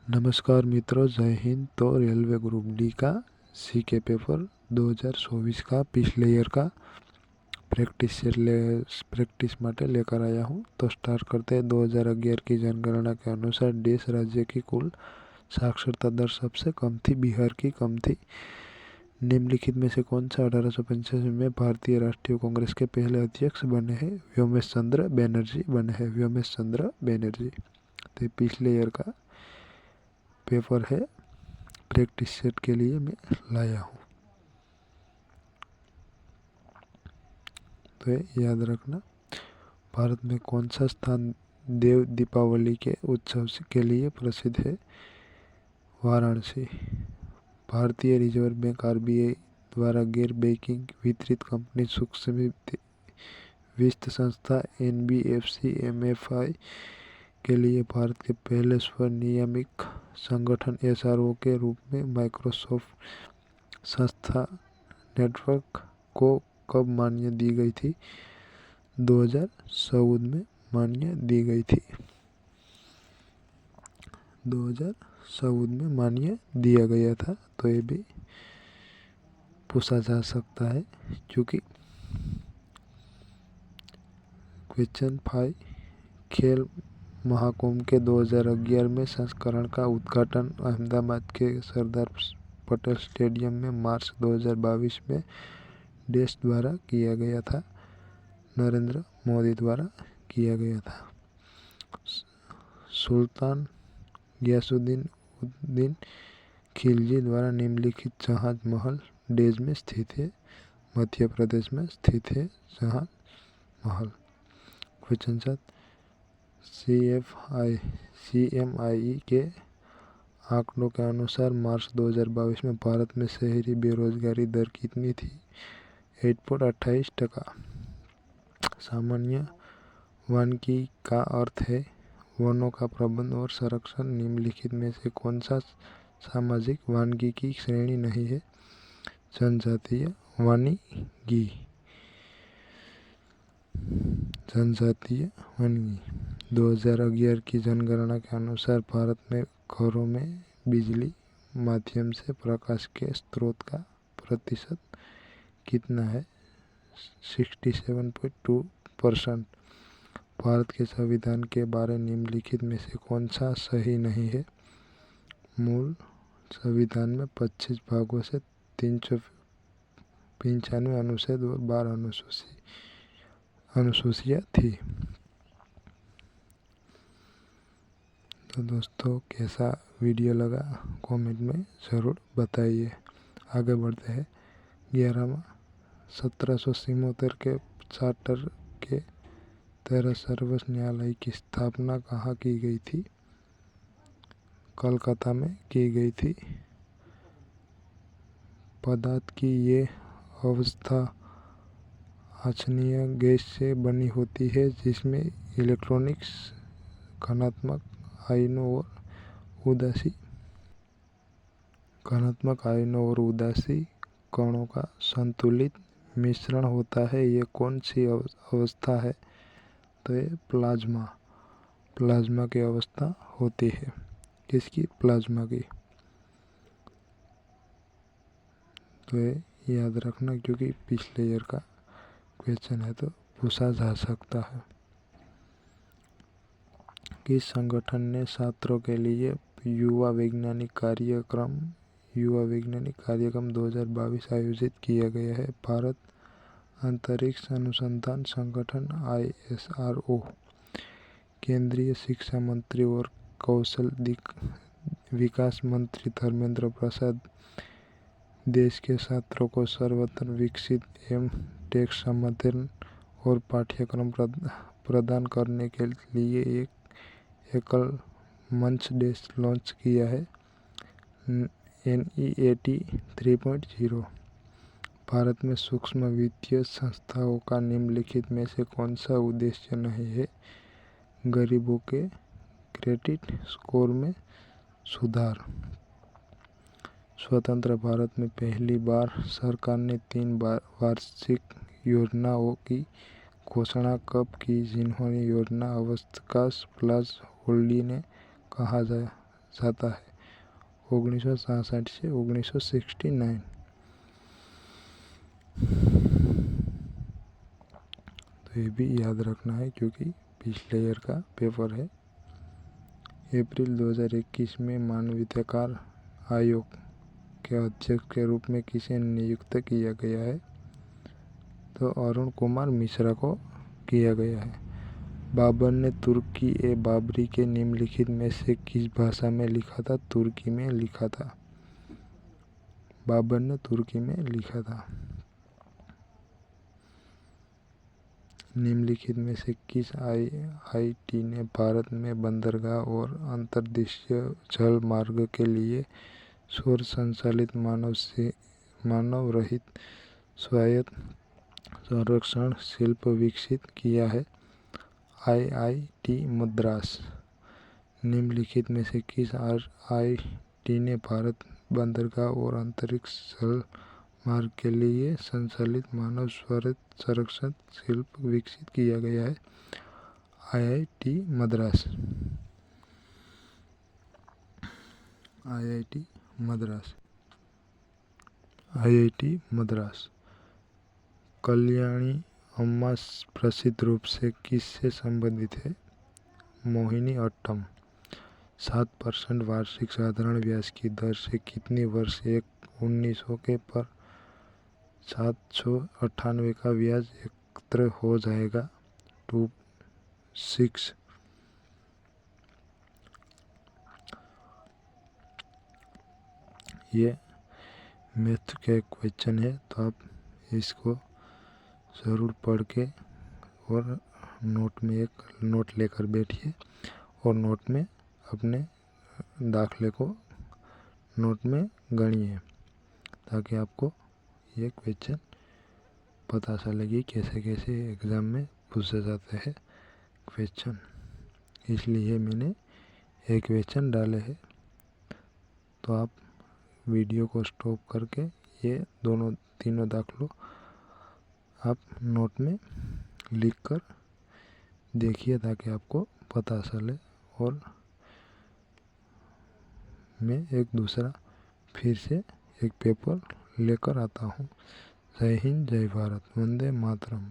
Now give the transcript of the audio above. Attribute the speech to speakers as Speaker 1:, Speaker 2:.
Speaker 1: नमस्कार मित्रों, जय हिंद। तो रेलवे ग्रुप डी का सीके पेपर 2024 का पिछले ईयर का प्रैक्टिस माटे लेकर आया हूँ। तो स्टार्ट करते हैं। 2011 की जनगणना के अनुसार देश राज्य की कुल साक्षरता दर सबसे कम थी, बिहार की कम थी। निम्नलिखित में से कौन सा 1885 में भारतीय राष्ट्रीय कांग्रेस के पहले अध्यक्ष बने हैं? व्योमेश चंद्र बनर्जी बने हैं, व्योमेश चंद्र बनर्जी। तो पिछले ईयर का पेपर है, प्रैक्टिस सेट के लिए मैं लाया हूँ, तो याद रखना। भारत में कौन सा स्थान देव दीपावली के उत्सव के लिए प्रसिद्ध है? वाराणसी। भारतीय रिजर्व बैंक आरबीआई द्वारा गैर बैंकिंग वित्तीय कंपनी सूक्ष्म वित्त संस्था एनबीएफसी एमएफआई के लिए भारत के पहले स्वनियामक संगठन एसआरओ के रूप में माइक्रोसॉफ्ट संस्था नेटवर्क को कब मान्यता दी गई थी? 2014 में मान्यता दी गई थी। 2014 में मान्यता दिया गया था। तो ये भी पूछा जा सकता है, क्योंकि क्वेश्चन 5, खेल महाकुंभ के 2011 में संस्करण का उद्घाटन अहमदाबाद के सरदार पटेल स्टेडियम में मार्च 2022 में देश द्वारा किया गया था? नरेंद्र मोदी द्वारा किया गया था। सुल्तान गयासुद्दीन खिलजी द्वारा निम्नलिखित जहाज महल देश में स्थित है? मध्य प्रदेश में स्थित है जहाज महल। क्वेश्चन 7, CMI के आंकड़ों के अनुसार मार्च 2022 में भारत में शहरी बेरोजगारी दर कितनी थी? 8.28%। सामान्य वानिकी का अर्थ है वनों का प्रबंधन और संरक्षण। निम्नलिखित में से कौन सा सामाजिक वानिकी की श्रेणी नहीं है? जनजातीय वानिकी। जनजातीय वानिकी। 2011 की जनगणना के अनुसार भारत में घरों में बिजली माध्यम से प्रकाश के स्रोत का प्रतिशत कितना है? 67.2%। भारत के संविधान के बारे निम्नलिखित में से कौन सा सही नहीं है? मूल संविधान में 25 भागों से 395 अनुच्छेद और 12 अनुसूचियाँ थी। तो दोस्तों, कैसा वीडियो लगा कमेंट में ज़रूर बताइए। आगे बढ़ते हैं। 11वां 1773 के चार्टर के तहत सर्वोच्च न्यायालय की स्थापना कहाँ की गई थी? कलकत्ता में की गई थी। पदार्थ की ये अवस्था अक्षीय गैस से बनी होती है, जिसमें इलेक्ट्रॉनिक्स धनात्मक आयनों और उदासी कणों का संतुलित मिश्रण होता है। ये कौन सी अवस्था है? तो ये प्लाज्मा की अवस्था होती है। किसकी? प्लाज्मा की। तो ये याद रखना, क्योंकि पिछले ईयर का क्वेश्चन है तो पूछा जा सकता है। किस संगठन ने छात्रों के लिए युवा वैज्ञानिक कार्यक्रम 2022 आयोजित किया गया है? भारत अंतरिक्ष अनुसंधान संगठन ISRO। केंद्रीय शिक्षा मंत्री और कौशल विकास मंत्री धर्मेंद्र प्रसाद देश के छात्रों को सर्वोत्तम विकसित एवं टेक समाधान और पाठ्यक्रम प्रदान करने के लिए एक एकल मंच लॉन्च किया है, NEAT 3.0। भारत में सूक्ष्म वित्तीय संस्थाओं का निम्नलिखित में से कौन सा उद्देश्य नहीं है? गरीबों के क्रेडिट स्कोर में सुधार। स्वतंत्र भारत में पहली बार सरकार ने 3 वार्षिक योजनाओं की घोषणा कब की, जिन्होंने योजना अवस्था प्लस होल्डी ने कहा जाता है 1966 से 1969। तो ये भी याद रखना है क्योंकि पिछले ईयर का पेपर है। अप्रैल 2021 में मानवाधिकार आयोग के अध्यक्ष के रूप में किसे नियुक्त किया गया है? तो अरुण कुमार मिश्रा को किया गया है। बाबर ने तुर्की ए बाबरी के निम्नलिखित में से किस भाषा में लिखा था? तुर्की में लिखा था। बाबर ने तुर्की में लिखा था। निम्नलिखित में से किस आईआईटी ने भारत में बंदरगाह और अंतर्देशीय जल मार्ग के लिए सौर संचालित मानव रहित स्वायत्त संरक्षण शिल्प विकसित किया है? आईआईटी मद्रास। निम्नलिखित में से किस आईआईटी ने भारत बंदरगाह और अंतरिक्ष जल मार्ग के लिए संचालित मानव स्वायत्त संरक्षण शिल्प विकसित किया गया है? IIT Madras. IIT Madras. IIT Madras. Kalyani अम्मा प्रसिद्ध रूप से किससे संबंधित है? मोहिनीअट्टम। 7% वार्षिक साधारण ब्याज की दर से कितनी वर्ष 1900 के पर 798 का ब्याज एकत्र हो जाएगा? 26। ये मैथ का क्वेश्चन है, तो आप इसको ज़रूर पढ़ के और नोट में एक नोट लेकर बैठिए और नोट में अपने दाखले को नोट में गणिए ताकि आपको ये क्वेश्चन पता चले कि कैसे कैसे एग्ज़ाम में पूछे जाते हैं क्वेश्चन। इसलिए मैंने एक क्वेश्चन डाले हैं। तो आप वीडियो को स्टॉप करके ये तीनों दाखलों आप नोट में लिख कर देखिए ताकि आपको पता चले। और मैं एक दूसरा फिर से एक पेपर लेकर आता हूँ। जय हिंद, जय भारत, वंदे मातरम।